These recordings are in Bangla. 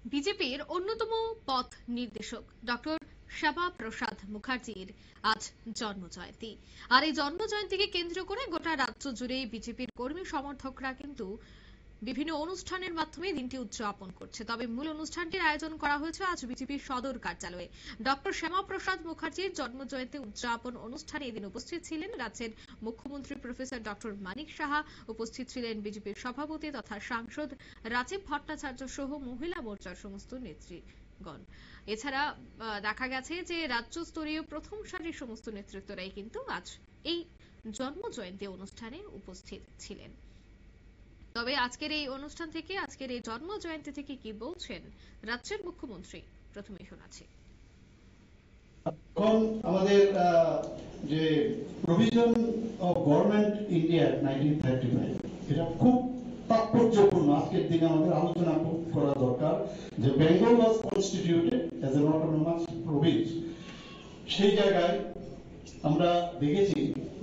বিজেপির অন্যতম পথ নির্দেশক ডক্টর শ্যামা প্রসাদ মুখার্জির আজ জন্মজয়ন্তী। আর এই জন্মজয়ন্তীকে কেন্দ্র করে গোটা রাজ্য জুড়ে বিজেপির কর্মী সমর্থকরা কিন্তু বিভিন্ন অনুষ্ঠানের মাধ্যমে দিনটি উদযাপন করছে। তবে মূল অনুষ্ঠানটির আয়োজন করা হয়েছে আজ বিজেপির সদর কার্যালয়ে। ডক্টর শ্যামা প্রসাদ মুখার্জির জন্মজয়ন্তী উদযাপন অনুষ্ঠানে এদিন উপস্থিত ছিলেন রাজ্যের মুখ্যমন্ত্রী প্রফেসর ডক্টর মানিক সাহা, উপস্থিত ছিলেন বিজেপির সভাপতি তথা সাংসদ রাজীব ভট্টাচার্য সহ মহিলা মোর্চার সমস্ত নেতৃগণ। এছাড়া দেখা গেছে যে রাজ্য স্তরীয় প্রথম সারির সমস্ত নেতৃত্বরাই কিন্তু আজ এই জন্মজয়ন্তী অনুষ্ঠানে উপস্থিত ছিলেন। তবে আজকের এই অনুষ্ঠান থেকে, আজকের এই জন্ম জয়ন্তী থেকে কি বলছেন রাজ্যের মুখ্যমন্ত্রী, প্রথমে শোনাচ্ছি। এখন আমাদের যে প্রভিশন অফ গভর্নমেন্ট ইন্ডিয়া 1935 এটা খুব তাৎপর্যপূর্ণ। আজকের দিনে আমাদের আলোচনা করা দরকার যে Bengal was constituted as an autonomous province. সেই জায়গায় আমরা দেখেছি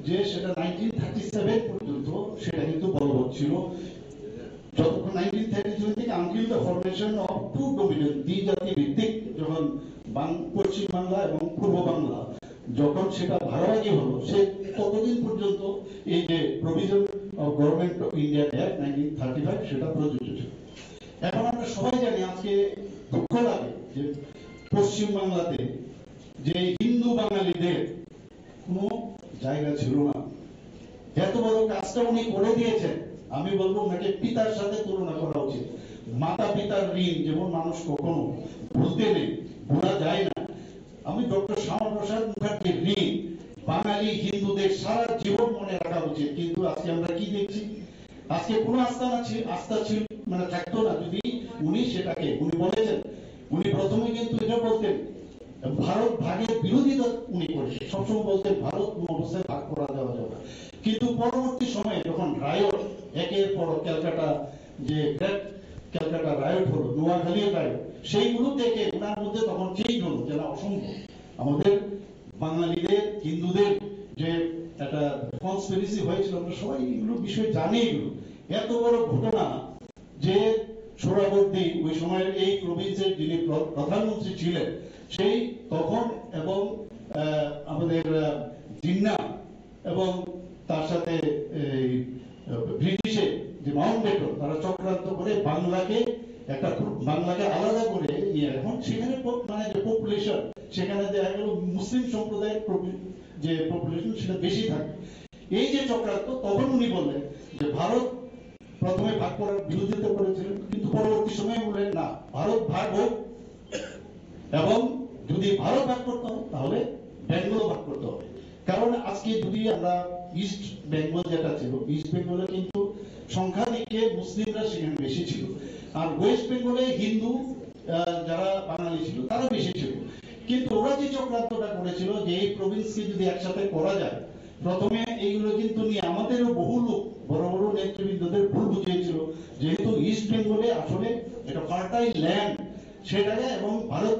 যে সেটা 1937 পর্যন্ত সেটা কিন্তু বলবৎ ছিল। যতক্ষণ 1937 থেকে until the formation of two dominion, দ্বিজাতি ভিত্তিক যখন পশ্চিম বাংলা এবং পূর্ব বাংলা যখন সেটা ভাগাভাগি হলো, সে ততদিন পর্যন্ত এই যে provision of government of India act 1935 সেটা প্রযোজ্য ছিল। এখন আমরা সবাই জানি, আজকে দুঃখ লাগে যে পশ্চিম বাংলাতে যে হিন্দু বাঙালিদের কোনো জায়গা ছিল না। এত বড় কাজটা উনি করে দিয়েছেন, আমি বলবো ওনাকে পিতার সাথে তুলনা করা উচিত। মাতা পিতার ঋণ যেমন মানুষ কখনো ভুলতে নেই, ভোলা যায় না। আমি ডক্টর শ্যামা প্রসাদ মুখার্জির ঋণ বাঙালি হিন্দুদের সারা জীবন মনে রাখা উচিত। কিন্তু আজকে আমরা কি দেখছি, আজকে কোনো আস্থা ছিল মানে থাকতো না যদি উনি সেটাকে, উনি বলেছেন, উনি প্রথমে কিন্তু এটা বলতেন ভারত ভাগের বিরোধিতা উনি করেছেন, সবসময় বলতেন ভারত কোন অবস্থায় ভাগ করা দেওয়া যাবে না। কিন্তু পরবর্তী সময়ে যখন রায়ট একের পর ক্যালকাটা যে ক্যালকাটা রায়ট হলো, নোয়াখালীর রায়ট, সেইগুলো থেকে ওনার মধ্যে তখন চেঞ্জ হলো যে না, অসম্ভব। আমাদের বাঙালিদের হিন্দুদের যে একটা কনস্পিরেসি হয়েছিল, আমরা সবাই এগুলো বিষয় জানি। এগুলো এত বড় ঘটনা যে সোহরাবর্দী ওই সময়ের এই প্রভিন্সের যিনি প্রধানমন্ত্রী ছিলেন সেই তখন, এবং আমাদের জিন্না এবং তার সাথে ব্রিটিশের যে মাউন্টব্যাটেন, তারা চক্রান্ত করে বাংলাকে আলাদা করে নিয়ে, এখন সেখানে মানে যে পপুলেশন সেখানে দেখা গেল মুসলিম সম্প্রদায়ের যে পপুলেশন সেটা বেশি থাকে। এই যে চক্রান্ত, তখন উনি বললেন যে ভারত প্রথমে ভাগ করার বিরোধিতা করেছিলেন, কিন্তু পরবর্তী সময়ে বললেন না, ভারত ভাগ হোক, এবং যদি ভারত ভাগ করতে হয় তাহলে বেঙ্গল ভাগ করতে হবে। কারণ আজকে যদি আমরা ইস্ট বেঙ্গল যেটা ছিল, ইস্ট বেঙ্গলে কিন্তু সংখ্যাধিক্যে মুসলিমরা সেখানে বেশি ছিল, আর ওয়েস্ট বেঙ্গলে হিন্দু যারা বাঙালি ছিল তারা বেশি ছিল। কিন্তু ওরা যে চক্রান্তটা করেছিল যে এই প্রভিন্সকে যদি একসাথে করা যায়, প্রথমে এইগুলো কিন্তু নিয়ে আমাদেরও বহু লোক বড় বড় নেতৃবৃন্দদের ভুল বুঝিয়েছিল, যেহেতু ইস্ট বেঙ্গলে আসলে এটা ফার্টাইল ল্যান্ড সেটাকে, এবং ভারত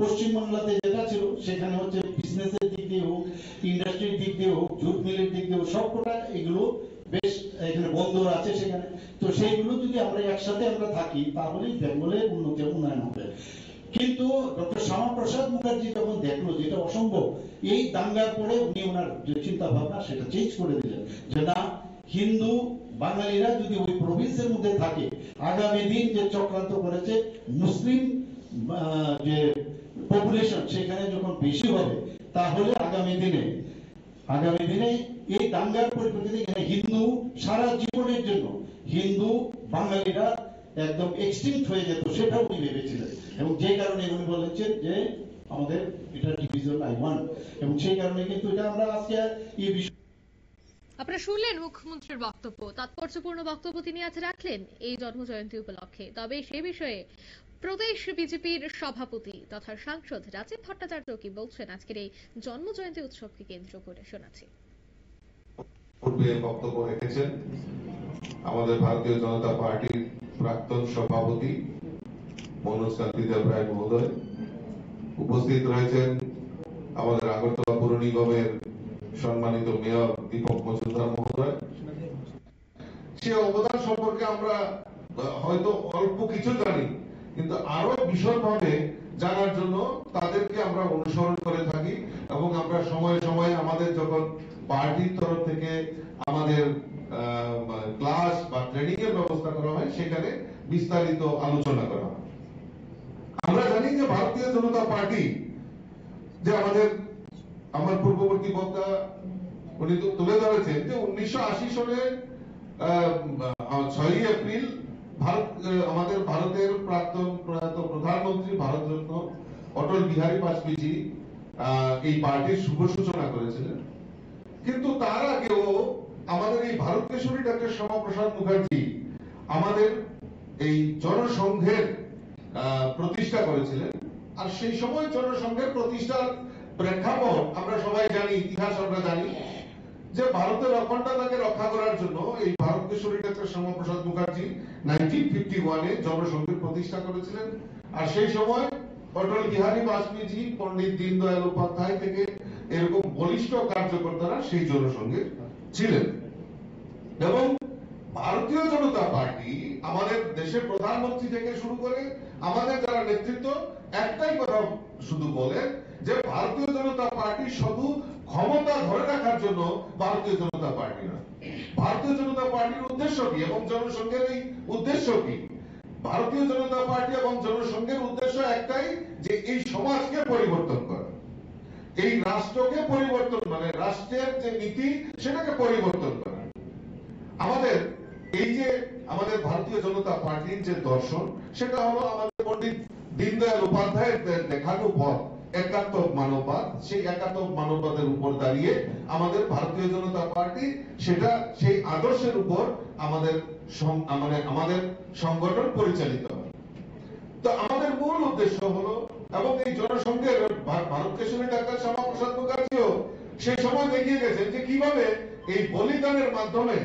পশ্চিম বাংলাতে যেটা ছিল সেখানে হচ্ছে বিজনেসের দিক দিয়ে হোক, ইন্ডাস্ট্রির দিক দিয়ে হোক, জুট মিলের দিক দিয়ে হোক, সবকটা এগুলো বেশ, এখানে বন্দর আছে সেখানে, তো সেইগুলো যদি আমরা একসাথে আমরা থাকি তাহলে বেঙ্গলের উন্নয়ন হবে। কিন্তু ডক্টর শ্যামা প্রসাদ মুখার্জি যখন দেখলো যেটা অসম্ভব, এই দাঙ্গার পরে উনি ওনার যে চিন্তা ভাবনা সেটা চেঞ্জ করে দিলেন যে না, হিন্দু বাঙালিরা যদি ওই প্রভিন্সের মধ্যে থাকে, আগামী দিন যে চক্রান্ত করেছে মুসলিম যে পপুলেশন সেখানে যখন বেশি হবে, তাহলে আগামী দিনে এই দাঙ্গার পরিপ্রেক্ষিতে এখানে হিন্দু সারা জীবনের জন্য হিন্দু বাঙালিরা একদম এক্সটিংক্ট হয়ে যেত, সেটা উনি ভেবেছিলেন। এবং যে কারণে উনি বলেছেন যে আমাদের এটা ডিভিশন আই ওয়ান্ট, এবং সেই কারণে কিন্তু এটা আমরা আজকে এই বিষয়। আপনারা শুনলেন মুখ্যমন্ত্রীর বক্তব্য, তাৎপর্যপূর্ণ বক্তব্য তিনি আজ রাখলেন এই জন্মজয়ন্তী উপলক্ষে। তবে সে বিষয়ে প্রদেশ বিজেপির সভাপতি তথা সাংসদ রাজীব ভট্টাচার্য কি বলছেন আজকের এই জন্মজয়ন্তী উৎসবকে কেন্দ্র করে শোনাচ্ছি। পূর্বে বক্তব্য রেখেছেন আমাদের ভারতীয় জনতা পার্টির প্রাক্তন সভাপতি মনোজ কান্তি দেব রায় মহোদয়, উপস্থিত রয়েছেন আমাদের আগরতলা পৌর নিগমের সম্মানিত মেয়র দীপক মজুমদার মহোদয়। সে অবদান সম্পর্কে আমরা হয়তো অল্প কিছু জানি, কিন্তু আরো বিশদভাবে জানার জন্য তাদেরকে আমরা অনুসরণ করে থাকি এবং আমরা সময়ে সময়ে আমাদের যখন পার্টির তরফ থেকে আমাদের ক্লাস বা ট্রেনিং এর ব্যবস্থা করা হয় সেখানে বিস্তারিত আলোচনা করা হয়। আমরা জানি যে ভারতীয় জনতা পার্টি যে আমার পূর্ববর্তী বক্তা উনি তুলে ধরেছেন যে 1980 সনে 6ই এপ্রিল আমাদের ভারতের প্রাক্তন প্রয়াত প্রধানমন্ত্রী ভারতরত্ন অটল বিহারী বাজপেয়ী এই পার্টির শুভ সূচনা করেছিলেন। কিন্তু তার আগেও আমাদের এই ভারত কেশরী ডক্টর শ্যামাপ্রসাদ মুখার্জি আমাদের এই জনসংঘের প্রতিষ্ঠা করেছিলেন। আর সেই সময় জনসংঘের প্রতিষ্ঠার প্রেক্ষাপট আমরা সবাই জানি, ইতিহাস আমরা জানি যে ভারতের অখণ্ডতাকে রক্ষা করার জন্য এই ভারত কেশরী ডক্টর শ্যামাপ্রসাদ মুখার্জি 1951-এ জনসংঘের প্রতিষ্ঠা করেছিলেন। আর সেই সময় অটল বিহারী বাজপেয়ী, পণ্ডিত দীনদয়াল উপাধ্যায় থেকে এরকম বলিষ্ঠ কার্যকর্তারা সেই জনসংঘে ছিলেন। এবং ভারতীয় জনতা পার্টি আমাদের দেশের প্রধানমন্ত্রী থেকে শুরু করে আমাদের যারা নেতৃত্ব একটাই কথা শুধু বলেন যে ভারতীয় জনতা পার্টি শুধু ক্ষমতা ধরে রাখার জন্য ভারতীয় জনতা পার্টি না। ভারতীয় জনতা পার্টির উদ্দেশ্য কি এবং জনসংঘের এই উদ্দেশ্য কি? ভারতীয় জনতা পার্টি এবং জনসংঘের উদ্দেশ্য একটাই যে এই সমাজকে পরিবর্তন করা, এই রাষ্ট্রকে পরিবর্তন, মানে রাষ্ট্রের যে নীতি সেটাকে পরিবর্তন করা। আমাদের এই যে আমাদের ভারতীয় জনতা পার্টির যে দর্শন সেটা হলো আমাদের পণ্ডিত দীনদয়াল উপাধ্যায়ের দেখানো পথ, একাত্ম মানববাদ। সেই একাত্ম মানববাদের উপর দাঁড়িয়ে আমাদের ভারতীয় জনতা পার্টি সেটা সেই আদর্শের উপর আমাদের আমাদের সংগঠন পরিচালিত হয়। তো আমাদের মূল উদ্দেশ্য হলো, এবং এই জনসংঘের ভারত কেশরী ডাক্তার শ্যামাপ্রসাদ মুখার্জিও সেই সময় দেখিয়ে গেছেন যে কিভাবে এই বলিদানের মাধ্যমে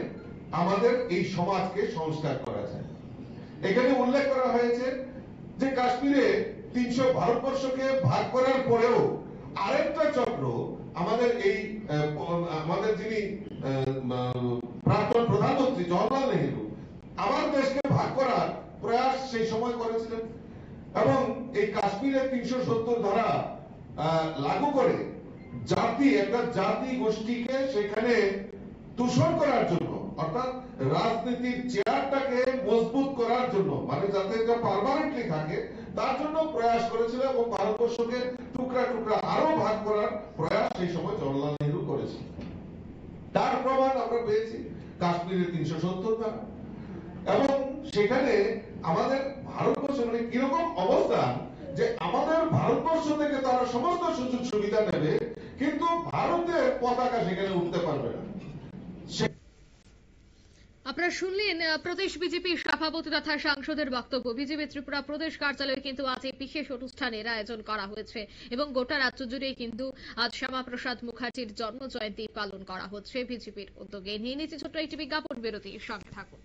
আমাদের এই সমাজকে সংস্কার করা যায়। এখানে উল্লেখ করা হয়েছে যে কাশ্মীরে ভারতবর্ষকে ভাগ করার পরেও আরেকটা চক্র আমাদের আমাদের যিনি প্রাক্তন প্রধানমন্ত্রী জওহরলাল নেহেরু আমার দেশকে ভাগ করার প্রয়াস সেই সময় করেছিলেন এবং এই কাশ্মীরের 370 ধারা লাগু করে একটা জাতি গোষ্ঠীকে সেখানে দূষণ করার জন্য, অর্থাৎ রাজনীতির চেয়ারটাকে মজবুত করার জন্য, মানে যাতে এটা পার্মানেন্টলি থাকে তার জন্য প্রয়াস করেছিল এবং ভারতবর্ষকে টুকরা টুকরা আরো ভাগ করার প্রয়াস সেই সময় জওহরলাল নেহেরু করেছিল। তার প্রমাণ আমরা পেয়েছি কাশ্মীরের 370 ধারা। এবং সেখানে আমাদের ভারতবর্ষ মানে কিরকম অবস্থান যে আমাদের ভারতবর্ষ থেকে তারা সমস্ত সুযোগ সুবিধা নেবে কিন্তু ভারতের পতাকা সেখানে উঠতে পারবে না। আপনারা শুনলেন প্রদেশ বিজেপির সভাপতি তথা সাংসদের বক্তব্য। বিজেপি ত্রিপুরা প্রদেশ কার্যালয়ে কিন্তু আজ এই বিশেষ অনুষ্ঠানের আয়োজন করা হয়েছে এবং গোটা রাজ্য জুড়ে কিন্তু আজ শ্যামাপ্রসাদ মুখার্জির জন্ম জয়ন্তী পালন করা হচ্ছে বিজেপির উদ্যোগে। নিয়ে নিচ্ছে ছোট্ট একটি বিজ্ঞাপন বিরতি, সঙ্গে থাকুন।